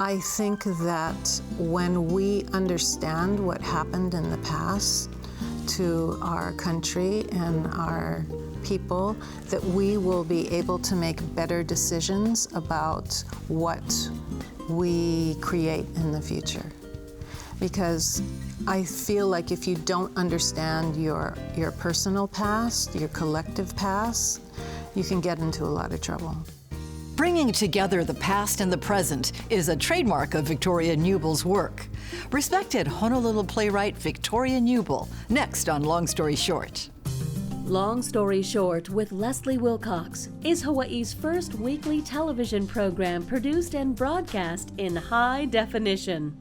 I think that when we understand what happened in the past to our country and our people, that we will be able to make better decisions about what we create in the future. Because I feel like if you don't understand your personal past, your collective past, you can get into a lot of trouble. Bringing together the past and the present is a trademark of Victoria Kneubuhl's work. Respected Honolulu playwright Victoria Kneubuhl, next on Long Story Short. Long Story Short with Leslie Wilcox is Hawaii's first weekly television program produced and broadcast in high definition.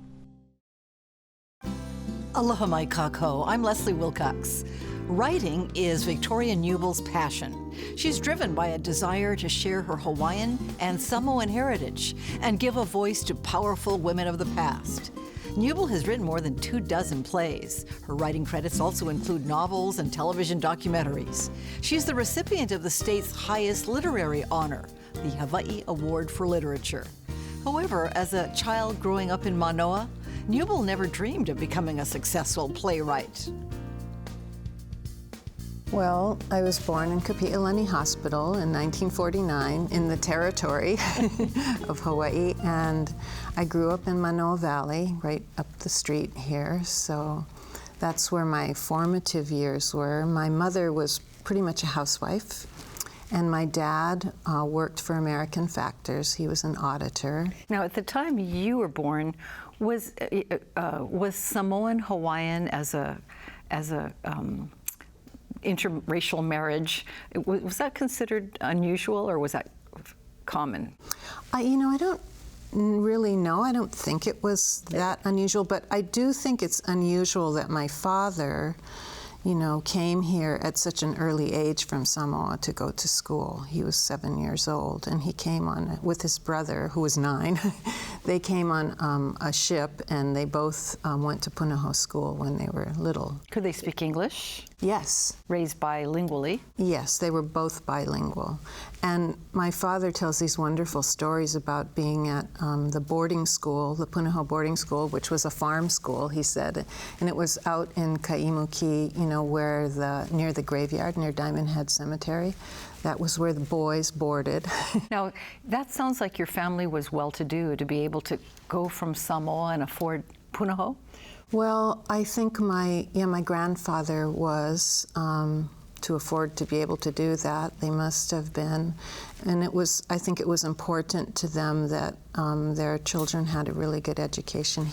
Aloha mai kākou, I'm Leslie Wilcox. Writing is Victoria Kneubuhl's passion. She's driven by a desire to share her Hawaiian and Samoan heritage and give a voice to powerful women of the past. Kneubuhl has written more than 24 plays. Her writing credits also include novels and television documentaries. She's the recipient of the state's highest literary honor, the Hawaiʻi Award for Literature. However, as a child growing up in Manoa, Kneubuhl never dreamed of becoming a successful playwright. Well, I was born in Kapi'olani Hospital in 1949 in the territory of Hawaii, and I grew up in Manoa Valley, right up the street here, so that's where my formative years were. My mother was pretty much a housewife, and my dad worked for American Factors. He was an auditor. Now, at the time you were born, was Samoan Hawaiian as a interracial marriage, was that considered unusual or was that common? I don't really know. I don't think it was that unusual, but I do think it's unusual that my father, came here at such an early age from Samoa to go to school. He was 7 years old, and he came on with his brother, who was 9. They came on a ship, and they both went to Punahou School when they were little. Could they speak English? Yes. Raised bilingually? Yes, they were both bilingual. And my father tells these wonderful stories about being at the boarding school, the Punahou boarding school, which was a farm school, he said. And it was out in Kaimuki, where near the graveyard, near Diamond Head Cemetery. That was where the boys boarded. Now, that sounds like your family was well-to-do to be able to go from Samoa and afford Punahou? Well, I think my grandfather was, to afford to be able to do that. They must have been. And I think it was important to them that their children had a really good education.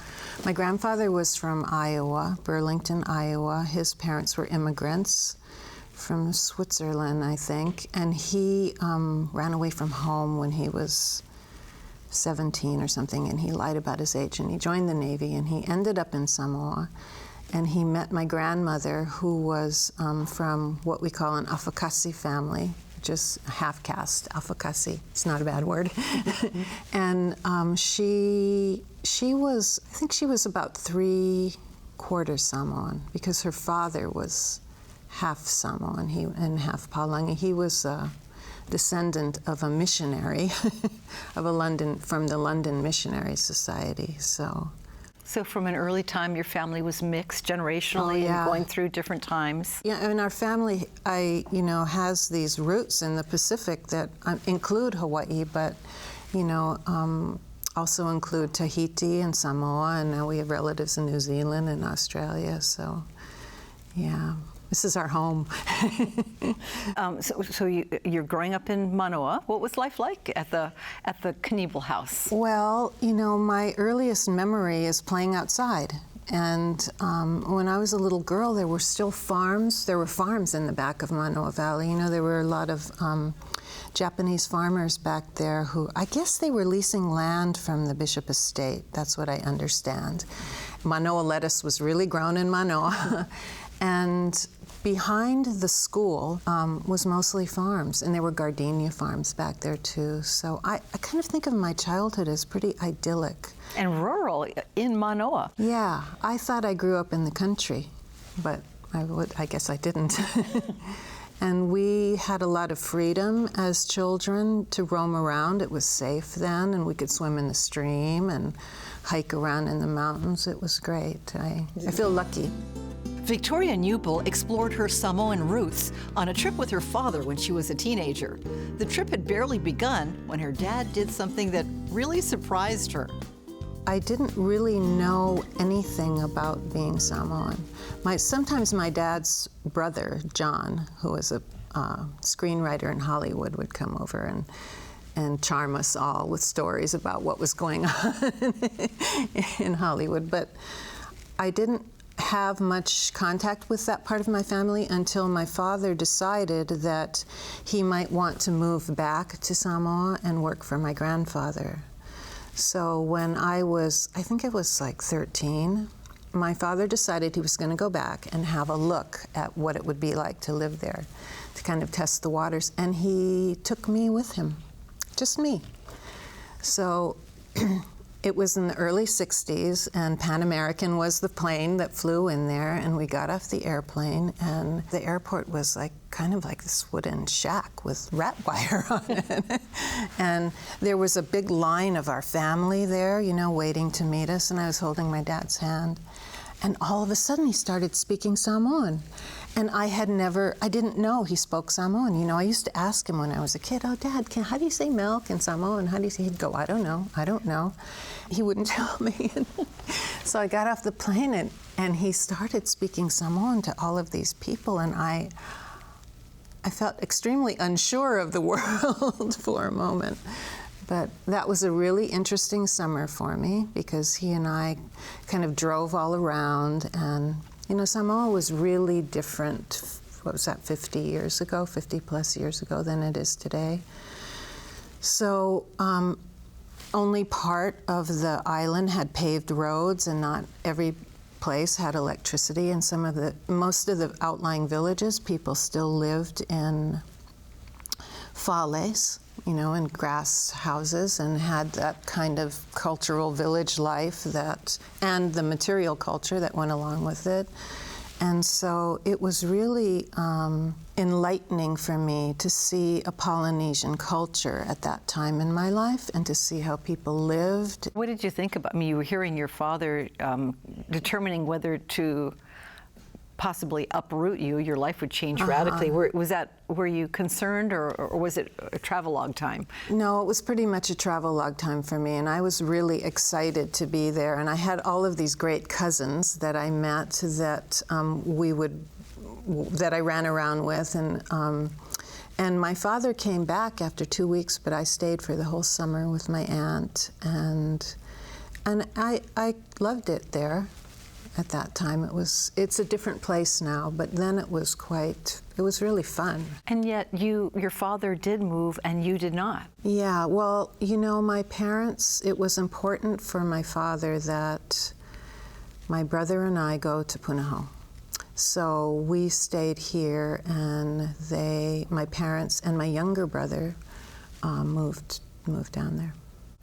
My grandfather was from Iowa, Burlington, Iowa. His parents were immigrants from Switzerland, I think. And he ran away from home when he was 17 or something, and he lied about his age, and he joined the Navy, and he ended up in Samoa. And he met my grandmother, who was from what we call an Afakasi family, just half-caste, Afakasi. It's not a bad word. And she was, I think she was about 3/4 Samoan, because her father was half Samoan and half Palangi. He was a descendant of a missionary from the London Missionary Society. So from an early time, your family was mixed generationally and going through different times? Yeah, and our family, has these roots in the Pacific that include Hawaii, but, also include Tahiti and Samoa, and now we have relatives in New Zealand and Australia, so, yeah. This is our home. So you're growing up in Manoa. What was life like at the Kneubuhl house? Well, my earliest memory is playing outside. And when I was a little girl, there were still farms. There were farms in the back of Manoa Valley. There were a lot of Japanese farmers back there who, I guess they were leasing land from the Bishop Estate. That's what I understand. Manoa lettuce was really grown in Manoa. And behind the school was mostly farms, and there were gardenia farms back there too. So I kind of think of my childhood as pretty idyllic. And rural in Manoa. Yeah, I thought I grew up in the country, but I guess I didn't. And we had a lot of freedom as children to roam around. It was safe then, and we could swim in the stream and hike around in the mountains. It was great. I feel lucky. Victoria Kneubuhl explored her Samoan roots on a trip with her father when she was a teenager. The trip had barely begun when her dad did something that really surprised her. I didn't really know anything about being Samoan. Sometimes my dad's brother, John, who was a screenwriter in Hollywood, would come over and charm us all with stories about what was going on in Hollywood. But I didn't have much contact with that part of my family until my father decided that he might want to move back to Samoa and work for my grandfather. So when I think it was like 13, my father decided he was going to go back and have a look at what it would be like to live there, to kind of test the waters. And he took me with him, just me. So it was in the early 60s, and Pan American was the plane that flew in there, and we got off the airplane, and the airport was like kind of like this wooden shack with rat wire on it. And there was a big line of our family there, you know, waiting to meet us, and I was holding my dad's hand. And all of a sudden he started speaking Samoan. And I didn't know he spoke Samoan. You know, I used to ask him when I was a kid, "Oh, Dad, how do you say milk in Samoan? How do you say?" He'd go, I don't know. He wouldn't tell me. So I got off the plane and he started speaking Samoan to all of these people, and I felt extremely unsure of the world for a moment. But that was a really interesting summer for me because he and I kind of drove all around, and you know, Samoa was really different, what was that, 50 plus years ago than it is today. So only part of the island had paved roads, and not every place had electricity, and most of the outlying villages, people still lived in fales, you know, in grass houses, and had that kind of cultural village life and the material culture that went along with it. And so it was really enlightening for me to see a Polynesian culture at that time in my life and to see how people lived. What did you think about, I mean, you were hearing your father determining whether to possibly uproot you, your life would change radically. Were you concerned, or was it a travelogue time? No, it was pretty much a travelogue time for me, and I was really excited to be there. And I had all of these great cousins that I met that that I ran around with, and my father came back after 2 weeks, but I stayed for the whole summer with my aunt, and I loved it there. At that time, it's a different place now, but then it was really fun. And yet your father did move and you did not. Yeah, well, you know, my parents, it was important for my father that my brother and I go to Punahou. So we stayed here, and my parents and my younger brother moved down there.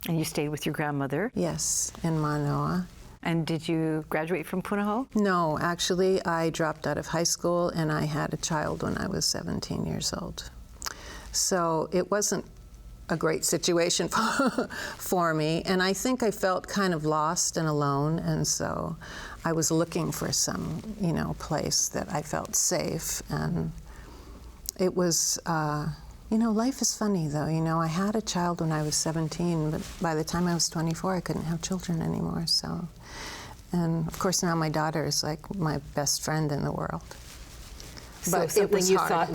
And you stayed with your grandmother? Yes, in Manoa. And did you graduate from Punahou? No, actually, I dropped out of high school, and I had a child when I was 17 years old. So it wasn't a great situation for me, and I think I felt kind of lost and alone, and so I was looking for some, you know, place that I felt safe. And it was, you know, life is funny though. You know, I had a child when I was 17, but by the time I was 24, I couldn't have children anymore, so. And of course now my daughter is like my best friend in the world. So But something it was you hard. thought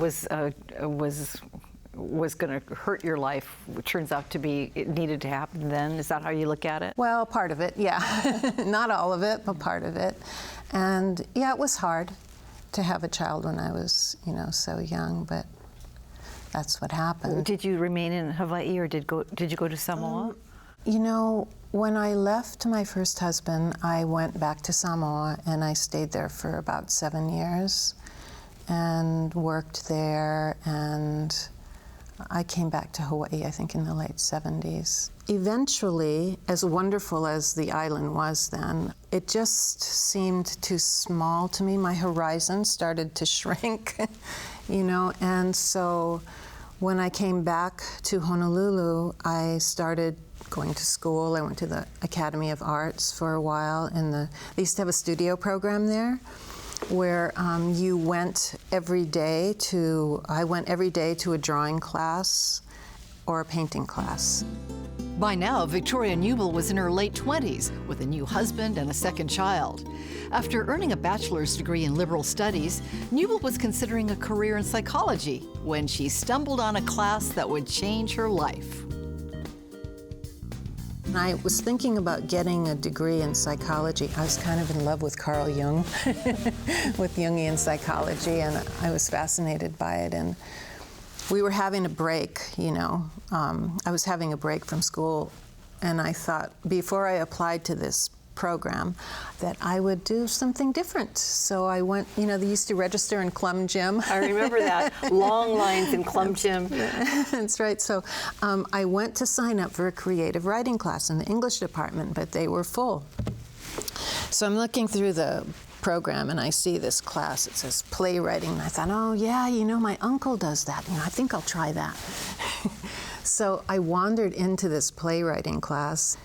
was going to hurt your life, it turns out to be, it needed to happen then? Is that how you look at it? Well, part of it, yeah. Not all of it, but part of it. And yeah, it was hard to have a child when I was, you know, so young, but that's what happened. Did you remain in Hawaii, or did you go to Samoa? You know, when I left my first husband, I went back to Samoa, and I stayed there for about 7 years and worked there, and I came back to Hawaii, I think, in the late 70s. eventually, as wonderful as the island was then, it just seemed too small to me. My horizon started to shrink, you know, and so when I came back to Honolulu, I started going to school. I went to the Academy of Arts for a while, and they used to have a studio program there where you went every day I went every day to a drawing class or a painting class. By now, Victoria Kneubuhl was in her late 20s with a new husband and a second child. After earning a bachelor's degree in liberal studies, Kneubuhl was considering a career in psychology when she stumbled on a class that would change her life. I was thinking about getting a degree in psychology. I was kind of in love with Carl Jung, with Jungian psychology, and I was fascinated by it. And we were having a break, you know. I was having a break from school, and I thought, before I applied to this program, that I would do something different. So I went, you know, they used to register in Clum Gym. I remember that. Long lines in Clum Gym. That's right. So I went to sign up for a creative writing class in the English department, but they were full. So I'm looking through the program and I see this class. It says playwriting. And I thought, oh yeah, you know, my uncle does that. You know, I think I'll try that. So I wandered into this playwriting class.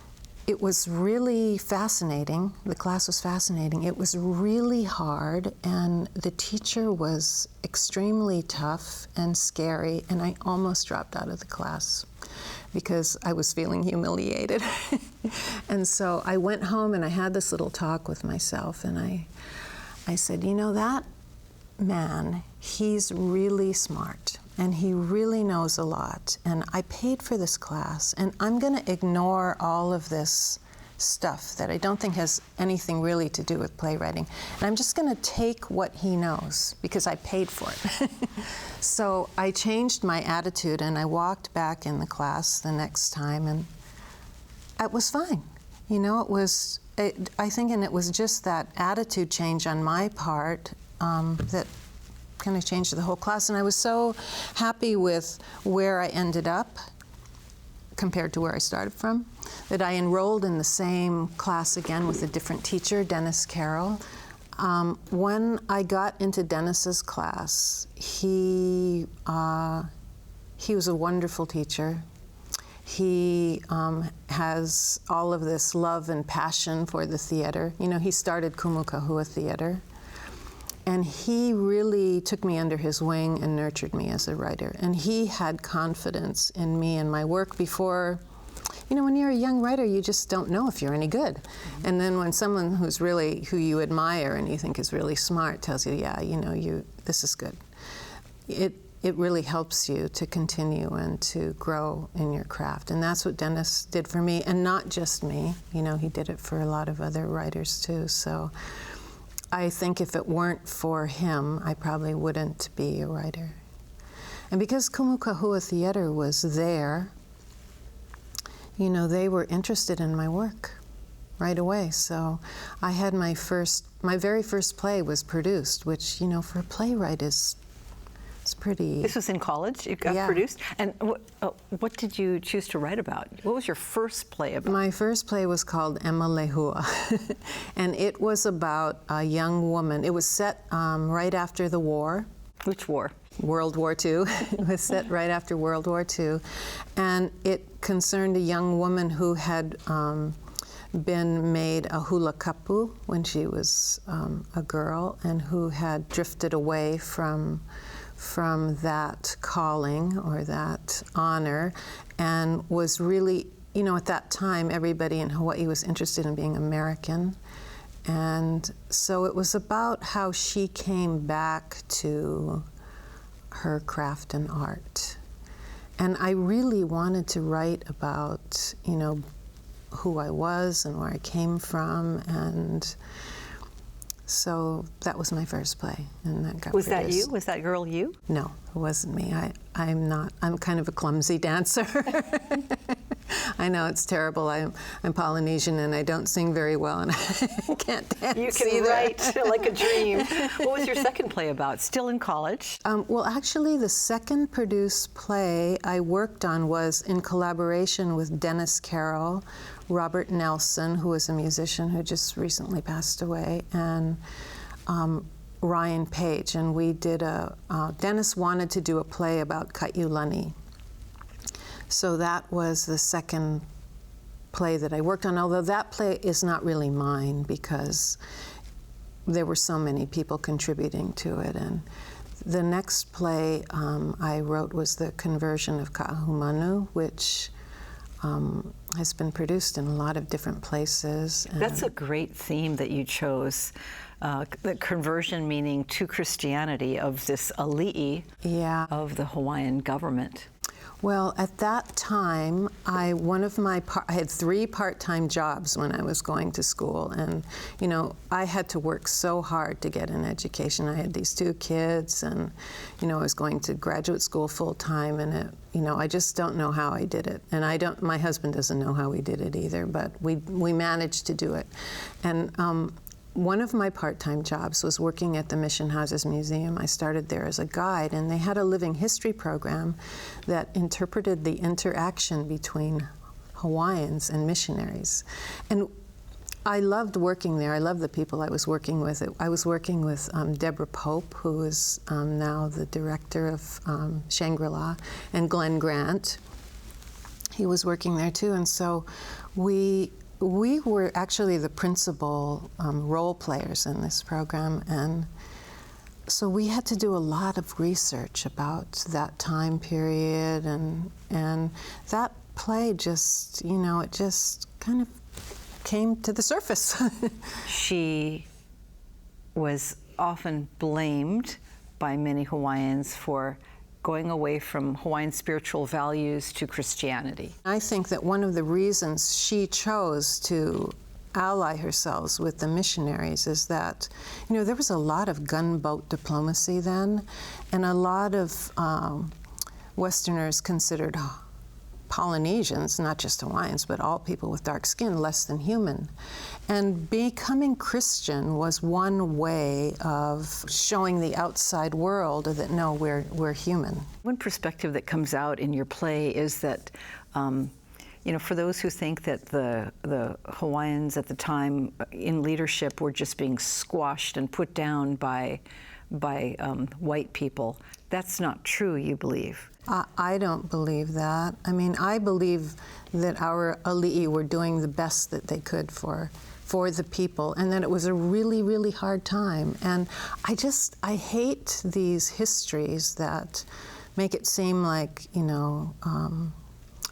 It was really fascinating. The class was fascinating. It was really hard, and the teacher was extremely tough and scary, and I almost dropped out of the class because I was feeling humiliated. And so I went home and I had this little talk with myself, and I said, you know, that man, he's really smart. And he really knows a lot. And I paid for this class, and I'm going to ignore all of this stuff that I don't think has anything really to do with playwriting. And I'm just going to take what he knows because I paid for it. So I changed my attitude, and I walked back in the class the next time, and it was fine. You know, I think, and it was just that attitude change on my part that kind of changed the whole class. And I was so happy with where I ended up compared to where I started from, that I enrolled in the same class again with a different teacher, Dennis Carroll. When I got into Dennis's class, he was a wonderful teacher. He has all of this love and passion for the theater. You know, he started Kumukahua Theater. And he really took me under his wing and nurtured me as a writer. And he had confidence in me and my work before, you know, when you're a young writer, you just don't know if you're any good. Mm-hmm. And then when someone who you admire and you think is really smart tells you, yeah, you know, this is good, it really helps you to continue and to grow in your craft. And that's what Dennis did for me, and not just me. You know, he did it for a lot of other writers too. So I think if it weren't for him, I probably wouldn't be a writer. And because Kumukahua Theater was there, you know, they were interested in my work right away. So I had my very first play was produced, which, you know, for a playwright it's pretty... This was in college? It got produced? And what did you choose to write about? What was your first play about? My first play was called Emma Lehua. And it was about a young woman. It was set right after the war. Which war? World War II. It was set right after World War II. And it concerned a young woman who had been made a hula kapu when she was a girl, and who had drifted away from that calling or that honor, and was really, you know, at that time everybody in Hawaii was interested in being American. And so it was about how she came back to her craft and art. And I really wanted to write about, you know, who I was and where I came from, and so that was my first play, and that got Was produced. that you? Was that girl you? No, it wasn't me. I'm kind of a clumsy dancer. I know, it's terrible. I'm Polynesian and I don't sing very well, and I can't dance You can either. write like a dream. What was your second play about? Still in college? Well, actually, the second produced play I worked on was in collaboration with Dennis Carroll, Robert Nelson, who was a musician who just recently passed away, and Ryan Page. And we did Dennis wanted to do a play about Kaiulani. So that was the second play that I worked on, although that play is not really mine because there were so many people contributing to it. And the next play I wrote was The Conversion of Ka'ahumanu, which has been produced in a lot of different places. That's a great theme that you chose. The conversion meaning to Christianity of this ali'i of the Hawaiian government. Well, at that time, I had 3 part-time jobs when I was going to school, and you know, I had to work so hard to get an education. I had these 2 kids, and you know, I was going to graduate school full-time, and you know, I just don't know how I did it, and my husband doesn't know how we did it either, but we managed to do it. And one of my part-time jobs was working at the Mission Houses Museum. I started there as a guide, and they had a living history program that interpreted the interaction between Hawaiians and missionaries. And I loved working there. I loved the people I was working with. I was working with Deborah Pope, who is now the director of Shangri-La, and Glenn Grant. He was working there too, and so we were actually the principal role players in this program, and so we had to do a lot of research about that time period, and that play just, you know, it just kind of came to the surface. She was often blamed by many Hawaiians for going away from Hawaiian spiritual values to Christianity. I think that one of the reasons she chose to ally herself with the missionaries is that, you know, there was a lot of gunboat diplomacy then, and a lot of Westerners considered Polynesians, not just Hawaiians, but all people with dark skin, less than human. And becoming Christian was one way of showing the outside world that, no, we're human. One perspective that comes out in your play is that, you know, for those who think that the Hawaiians at the time in leadership were just being squashed and put down by white people, that's not true, you believe. I don't believe that. I mean, I believe that our ali'i were doing the best that they could for the people, and that it was a really, really hard time. And I hate these histories that make it seem like, you know,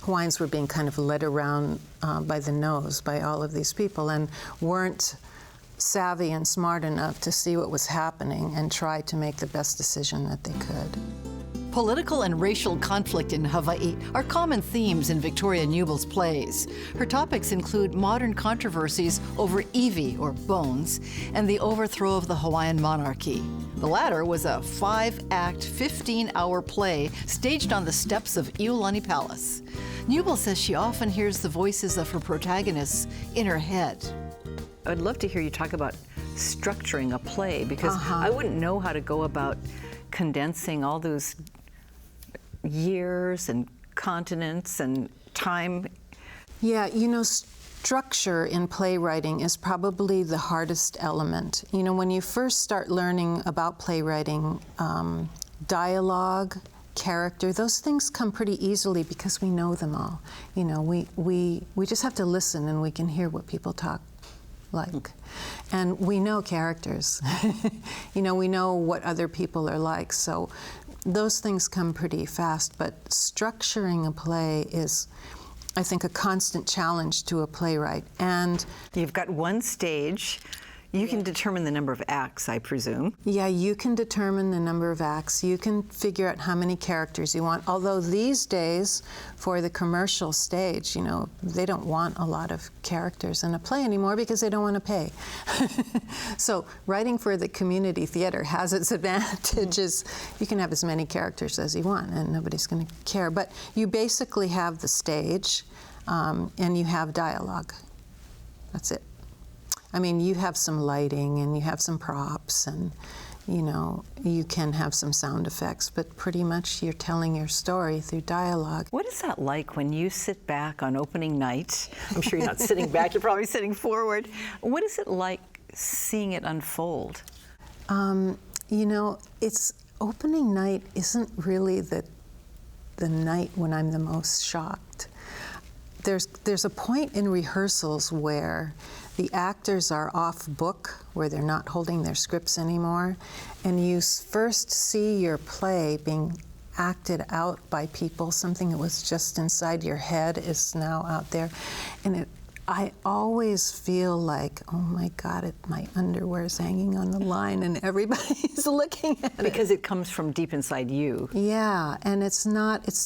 Hawaiians were being kind of led around by the nose by all of these people and weren't savvy and smart enough to see what was happening and try to make the best decision that they could. Political and racial conflict in Hawaii are common themes in Victoria Kneubuhl's plays. Her topics include modern controversies over iwi, or bones, and the overthrow of the Hawaiian monarchy. The latter was a 5-act, 15-hour play staged on the steps of Iolani Palace. Kneubuhl says she often hears the voices of her protagonists in her head. I'd love to hear you talk about structuring a play, because I wouldn't know how to go about condensing all those years and continents and time. Yeah, you know, structure in playwriting is probably the hardest element. You know, when you first start learning about playwriting, dialogue, character, those things come pretty easily because we know them all. You know, we just have to listen and we can hear what people talk like. And we know characters. You know, we know what other people are like, so those things come pretty fast, but structuring a play is, I think, a constant challenge to a playwright. And you've got one stage. You can determine the number of acts, I presume. Yeah, you can determine the number of acts. You can figure out how many characters you want. Although these days, for the commercial stage, you know, they don't want a lot of characters in a play anymore because they don't want to pay. So writing for the community theater has its advantages. You can have as many characters as you want and nobody's going to care. But you basically have the stage. and you have dialogue. That's it. I mean, you have some lighting and you have some props and, you know, you can have some sound effects, but pretty much you're telling your story through dialogue. What is that like when you sit back on opening night? I'm sure you're not sitting back, you're probably sitting forward. What is it like seeing it unfold? You know, opening night isn't really the night when I'm the most shocked. There's a point in rehearsals where the actors are off book, where they're not holding their scripts anymore, and you first see your play being acted out by people. Something that was just inside your head is now out there. And I always feel like, oh my God, my underwear's hanging on the line and everybody's looking at it. Because it comes from deep inside you. Yeah, and it's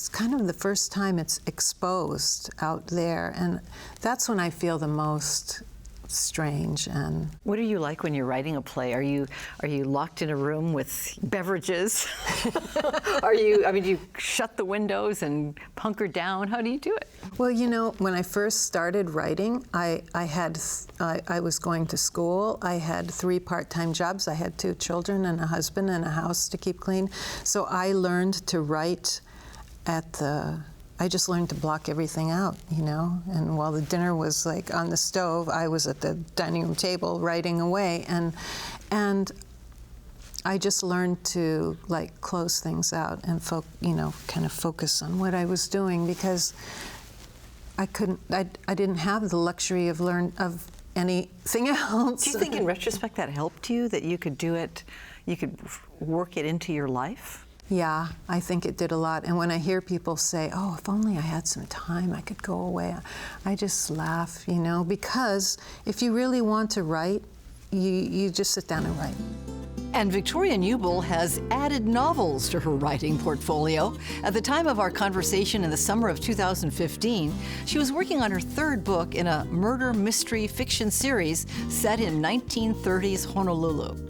kind of the first time it's exposed out there, and that's when I feel the most strange. And what are you like when you're writing a play? Are you locked in a room with beverages? Do you shut the windows and hunker down? How do you do it? Well, you know, when I first started writing, I was going to school. I had 3 part-time jobs. I had 2 children and a husband and a house to keep clean. So I learned to write I just learned to block everything out, you know, and while the dinner was like on the stove, I was at the dining room table writing away, and I just learned to like close things out and kind of focus on what I was doing, because I didn't have the luxury of anything else. Do you think in retrospect that helped you, that you could do it, you could work it into your life? Yeah, I think it did a lot. And when I hear people say, oh, if only I had some time, I could go away, I just laugh, you know, because if you really want to write, you just sit down and write. And Victoria Kneubuhl has added novels to her writing portfolio. At the time of our conversation in the summer of 2015, she was working on her 3rd book in a murder mystery fiction series set in 1930s Honolulu.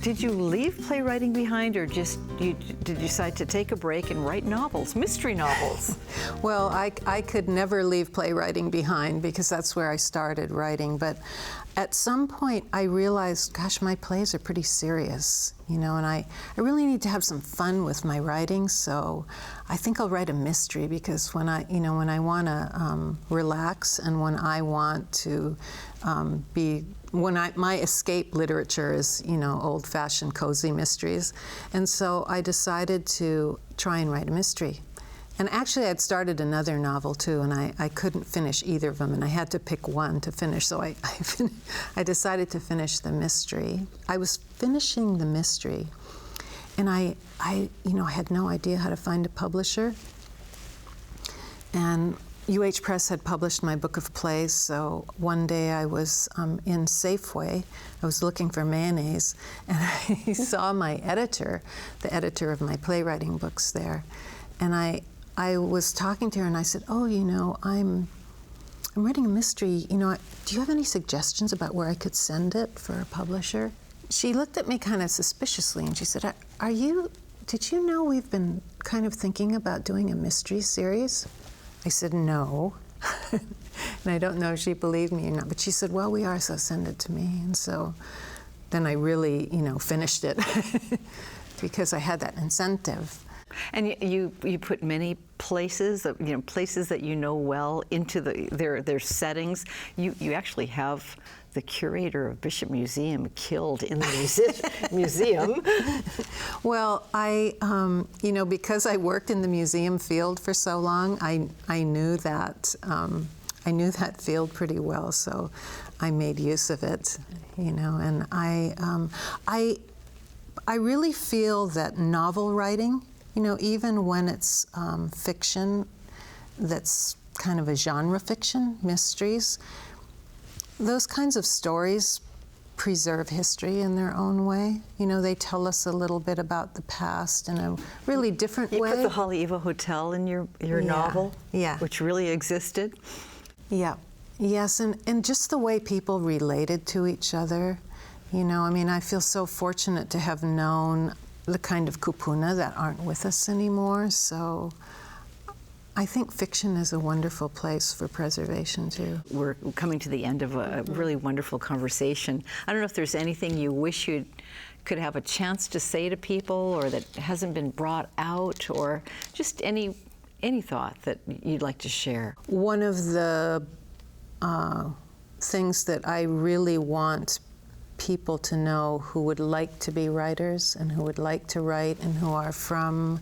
Did you leave playwriting behind, or did you decide to take a break and write novels, mystery novels? Well, I could never leave playwriting behind, because that's where I started writing. But at some point I realized, gosh, my plays are pretty serious, you know, and I really need to have some fun with my writing. So I think I'll write a mystery, because when I want to relax, and when I want to my escape literature is, you know, old-fashioned cozy mysteries. And so I decided to try and write a mystery. And actually I'd started another novel too, and I couldn't finish either of them, and I had to pick one to finish. So I decided to finish the mystery. I was finishing the mystery, and I had no idea how to find a publisher. And UH Press had published my book of plays, so one day I was in Safeway. I was looking for mayonnaise, and I saw my editor, the editor of my playwriting books there. And I was talking to her, and I said, oh, you know, I'm writing a mystery. You know, do you have any suggestions about where I could send it for a publisher? She looked at me kind of suspiciously, and she said, did you know we've been kind of thinking about doing a mystery series? I said, no. And I don't know if she believed me or not, but she said, well, we are, so send it to me. And so then I really, you know, finished it because I had that incentive. And you put many places, places that you know well into their settings. You actually have the curator of Bishop Museum killed in the museum. Well, because I worked in the museum field for so long, I knew that field pretty well, so I made use of it, you know. And I really feel that novel writing, you know, even when it's fiction that's kind of a genre fiction, mysteries, those kinds of stories preserve history in their own way. You know, they tell us a little bit about the past in a really different way. You put the Hawaiʻi Hotel in your novel, which really existed. Yeah, yes, and just the way people related to each other. You know, I mean, I feel so fortunate to have known the kind of kupuna that aren't with us anymore. So I think fiction is a wonderful place for preservation too. We're coming to the end of a really wonderful conversation. I don't know if there's anything you wish you could have a chance to say to people, or that hasn't been brought out, or just any thought that you'd like to share. One of the things that I really want people to know who would like to be writers and who would like to write and who are from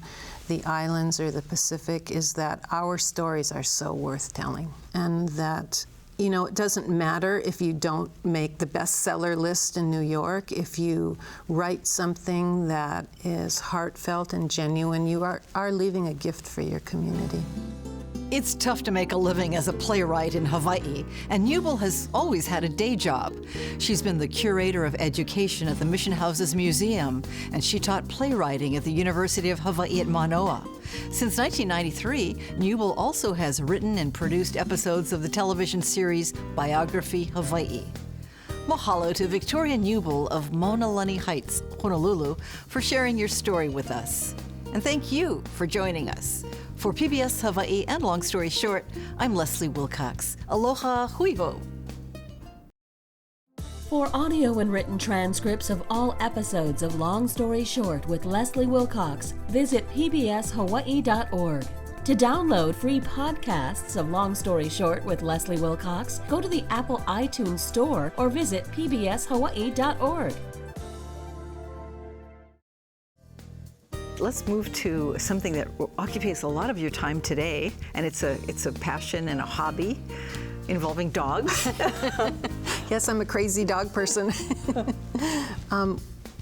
the islands or the Pacific is that our stories are so worth telling, and that, you know, it doesn't matter if you don't make the bestseller list in New York. If you write something that is heartfelt and genuine, you are leaving a gift for your community. It's tough to make a living as a playwright in Hawaii, and Kneubuhl has always had a day job. She's been the curator of education at the Mission Houses Museum, and she taught playwriting at the University of Hawaii at Manoa. Since 1993, Kneubuhl also has written and produced episodes of the television series Biography Hawaii. Mahalo to Victoria Kneubuhl of Maunalani Heights, Honolulu, for sharing your story with us. And thank you for joining us. For PBS Hawaii and Long Story Short, I'm Leslie Wilcox. Aloha hui hou. For audio and written transcripts of all episodes of Long Story Short with Leslie Wilcox, visit pbshawaii.org. To download free podcasts of Long Story Short with Leslie Wilcox, go to the Apple iTunes Store or visit pbshawaii.org. Let's move to something that occupies a lot of your time today, and it's a passion and a hobby involving dogs. Yes, I'm a crazy dog person.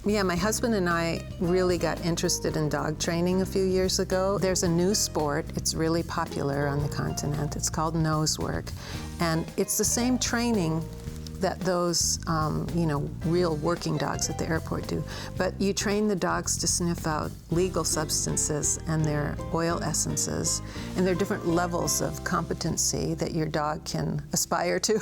Yeah, my husband and I really got interested in dog training a few years ago. There's a new sport, it's really popular on the continent. It's called nose work, and it's the same training that those, real working dogs at the airport do. But you train the dogs to sniff out legal substances and their oil essences, and there are different levels of competency that your dog can aspire to.